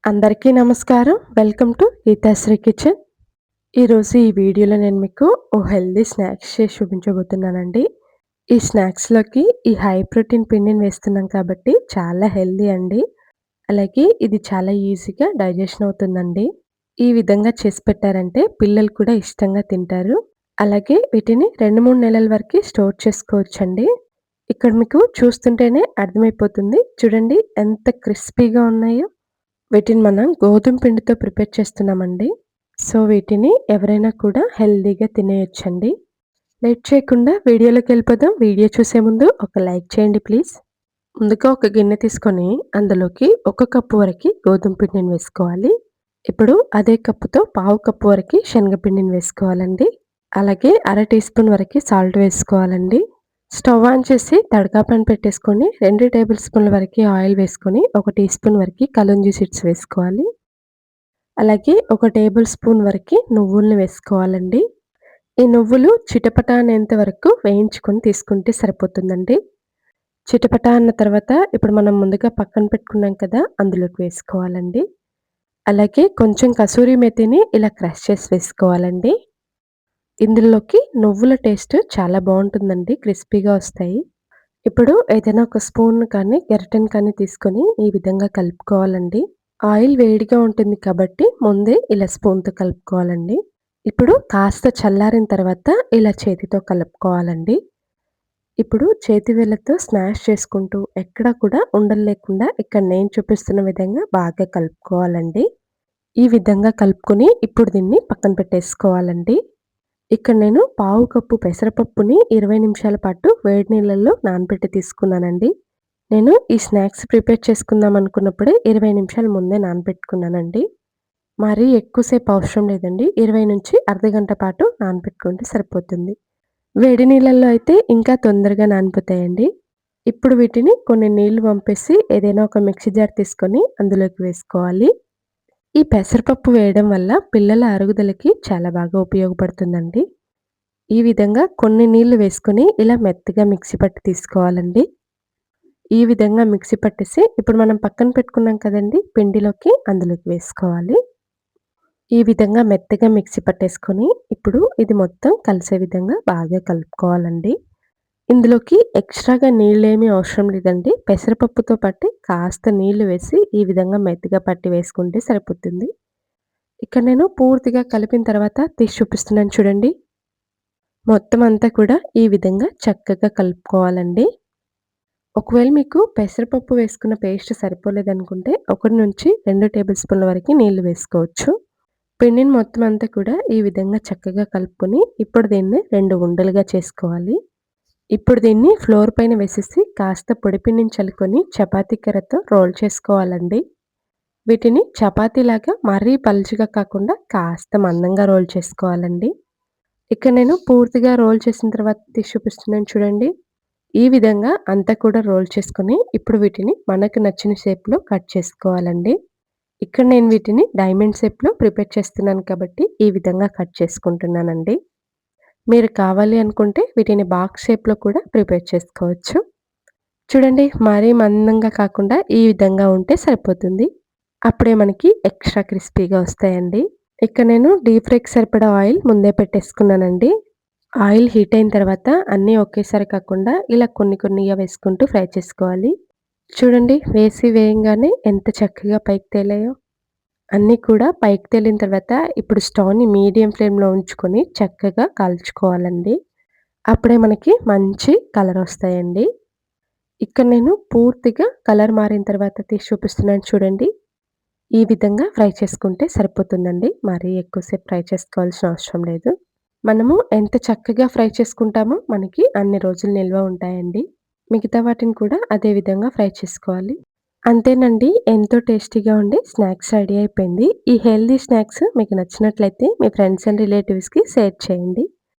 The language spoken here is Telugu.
అందరికీ నమస్కారం. Welcome to Geethasri kitchen. ఈరోజు ఈ వీడియోలో నేను మీకు హెల్తీ స్నాక్స్ చేసి చూపించబోతున్నానండి. ఈ స్నాక్స్‌లోకి ఈ హై ప్రోటీన్ పిండిని వేస్తున్నాం కాబట్టి చాలా హెల్తీ అండి. అలాగే ఇది చాలా ఈజీగా డైజెషన్ అవుతుందండి. ఈ విధంగా చేసి పెట్టారంటే పిల్లలు కూడా ఇష్టంగా తింటారు. అలాగే వీటిని 2, 3 నెలల వరకి స్టోర్ చేసుకోవచ్చండి. ఇక్కడ మీకు చూస్తుంటేనే అర్థమైపోతుంది. చూడండి ఎంత క్రిస్పీగా ఉన్నాయో. వీటిని మనం గోధుమ పిండితో ప్రిపేర్ చేస్తున్నామండి. సో, వీటిని ఎవరైనా కూడా హెల్తీగా తినేయొచ్చండి. లేట్ చేయకుండా వీడియోలోకెళ్ళిపోదాం. వీడియో చూసే ముందు ఒక లైక్ చేయండి ప్లీజ్. ముందుగా ఒక గిన్నె తీసుకొని అందులోకి 1 కప్పు వరకి గోధుమ పిండిని వేసుకోవాలి. ఇప్పుడు అదే కప్పుతో పావు కప్పు వరకి శనగపిండిని వేసుకోవాలండి. అలాగే అర టీ స్పూన్ వరకి సాల్ట్ వేసుకోవాలండి. స్టవ్ ఆన్ చేసి తడకా పాన్ పెట్టేసుకొని 2 టేబుల్ స్పూన్ల వరకి ఆయిల్ వేసుకొని, 1 టీ స్పూన్ వరకి కలోంజీ సీడ్స్ వేసుకోవాలి. అలాగే 1 టేబుల్ స్పూన్ వరకి నువ్వుల్ని వేసుకోవాలండి. ఈ నువ్వులు చిటపట అనేంత వరకు వేయించుకొని తీసుకుంటే సరిపోతుందండి. చిటపట అన్న తర్వాత ఇప్పుడు మనం ముందుగా పక్కన పెట్టుకున్నాం కదా! అందులోకి వేసుకోవాలండి. అలాగే కొంచెం కసూరి మేతిని ఇలా క్రష్ చేసి వేసుకోవాలండి. ఇందులోకి నువ్వుల టేస్ట్ చాలా బావుంటుందండి. క్రిస్పీగా వస్తాయి. ఇప్పుడు ఏదైనా ఒక స్పూన్ కానీ, గరిటెని కానీ తీసుకొని ఈ విధంగా కలుపుకోవాలండి. ఆయిల్ వేడిగా ఉంటుంది కాబట్టి ముందే ఇలా స్పూన్‌తో కలుపుకోవాలండి. ఇప్పుడు కాస్త చల్లారిన తర్వాత ఇలా చేతితో కలుపుకోవాలండి. ఇప్పుడు చేతి వేళ్ళతో స్మాష్ చేసుకుంటూ ఎక్కడా కూడా ఉండలు లేకుండా ఇక్కడ నేను చూపిస్తున్న విధంగా బాగా కలుపుకోవాలండి. ఈ విధంగా కలుపుకొని ఇప్పుడు దీన్ని పక్కన పెట్టేసుకోవాలండి. ఇక్కడ నేను పావు కప్పు పెసరపప్పుని 20 నిమిషాల పాటు వేడి నీళ్ళల్లో నానబెట్టి తీసుకున్నానండి. నేను ఈ స్నాక్స్ ప్రిపేర్ చేసుకుందాం అనుకున్నప్పుడే 20 నిమిషాల ముందే నానబెట్టుకున్నానండి. మరీ ఎక్కువసేపు అవసరం లేదండి. 20 నుంచి అర్ధగంట పాటు నానబెట్టుకుంటే సరిపోతుంది. వేడి నీళ్ళల్లో అయితే ఇంకా తొందరగా నానిపోతాయండి. ఇప్పుడు వీటిని కొన్ని నీళ్లు వంపేసి ఏదైనా ఒక మిక్సీ జార్ తీసుకొని అందులోకి వేసుకోవాలి. ఈ పెసరపప్పు వేయడం వల్ల పిల్లల అరుగుదలకి చాలా బాగా ఉపయోగపడుతుందండి. ఈ విధంగా కొన్ని నీళ్లు వేసుకొని ఇలా మెత్తగా మిక్సీ పట్టి తీసుకోవాలండి. ఈ విధంగా మిక్సీ పట్టేసి ఇప్పుడు మనం పక్కన పెట్టుకున్నాం కదండీ! పిండిలోకి అందులోకి వేసుకోవాలి. ఈ విధంగా మెత్తగా మిక్సీ పట్టేసుకొని ఇప్పుడు ఇది మొత్తం కలిసే విధంగా బాగా కలుపుకోవాలండి. ఇందులోకి ఎక్స్‌ట్రాగా నీళ్ళేమీ అవసరం లేదండి. పెసరపప్పుతో పాటు కాస్త నీళ్లు వేసి ఈ విధంగా మెత్తగా పట్టి వేసుకుంటే సరిపోతుంది. ఇక్కడ నేను పూర్తిగా కలిపిన తర్వాత తీసి చూపిస్తున్నాను చూడండి. మొత్తం అంతా కూడా ఈ విధంగా చక్కగా కలుపుకోవాలండి. ఒకవేళ మీకు పెసరపప్పు వేసుకున్న పేస్ట్ సరిపోలేదనుకుంటే 1-2 టేబుల్ స్పూన్ల వరకి నీళ్లు వేసుకోవచ్చు. పిండిని మొత్తం అంతా కూడా ఈ విధంగా చక్కగా కలుపుకొని ఇప్పుడు దీన్ని 2 ఉండలుగా చేసుకోవాలి. ఇప్పుడు దీన్ని ఫ్లోర్ పైన వేసేసి కాస్త పొడి పిండిని చల్లుకొని చపాతీ కర్రతో రోల్ చేసుకోవాలండి. వీటిని చపాతీలాగా మరీ పలుచగా కాకుండా కాస్త మందంగా రోల్ చేసుకోవాలండి. ఇక్కడ నేను పూర్తిగా రోల్ చేసిన తర్వాత తీసి చూపిస్తున్నాను చూడండి. ఈ విధంగా అంతా కూడా రోల్ చేసుకొని ఇప్పుడు వీటిని మనకు నచ్చిన షేప్‌లో కట్ చేసుకోవాలండి. ఇక్కడ నేను వీటిని డైమండ్ షేప్‌లో ప్రిపేర్ చేస్తున్నాను కాబట్టి ఈ విధంగా కట్ చేసుకుంటున్నానండి. మీరు కావాలి అనుకుంటే వీటిని బాక్స్ షేప్‌లో కూడా ప్రిపేర్ చేసుకోవచ్చు. చూడండి మరీ మందంగా కాకుండా ఈ విధంగా ఉంటే సరిపోతుంది. అప్పుడే మనకి ఎక్స్‌ట్రా క్రిస్పీగా వస్తాయండి. ఇక్కడ నేను డీప్ ఫ్రైకి సరిపడా ఆయిల్ ముందే పెట్టేసుకున్నానండి. ఆయిల్ హీట్ అయిన తర్వాత అన్నీ ఒకేసారి కాకుండా ఇలా కొన్ని కొన్నిగా వేసుకుంటూ ఫ్రై చేసుకోవాలి. చూడండి వేసి వేయంగానే ఎంత చక్కగా పైకి తేలాయో. అన్నీ కూడా పైకి తేలిన తర్వాత ఇప్పుడు స్టవ్‌ని మీడియం ఫ్లేమ్‌లో ఉంచుకొని చక్కగా కాల్చుకోవాలండి. అప్పుడే మనకి మంచి కలర్ వస్తాయండి. ఇక్కడ నేను పూర్తిగా కలర్ మారిన తర్వాత తీసి చూపిస్తున్నాను చూడండి. ఈ విధంగా ఫ్రై చేసుకుంటే సరిపోతుందండి. మరీ ఎక్కువసేపు ఫ్రై చేసుకోవాల్సిన అవసరం లేదు. మనము ఎంత చక్కగా ఫ్రై చేసుకుంటామో మనకి అన్ని రోజులు నిల్వ ఉంటాయండి. మిగతా వాటిని కూడా అదే విధంగా ఫ్రై చేసుకోవాలి. అంతేనండి. ఎంతో టేస్టీగా ఉండే స్నాక్స్ రెడీ అయిపోయింది. ఈ హెల్తీ స్నాక్స్ మీకు నచ్చినట్లయితే మీ ఫ్రెండ్స్ అండ్ రిలేటివ్స్‌కి షేర్ చేయండి.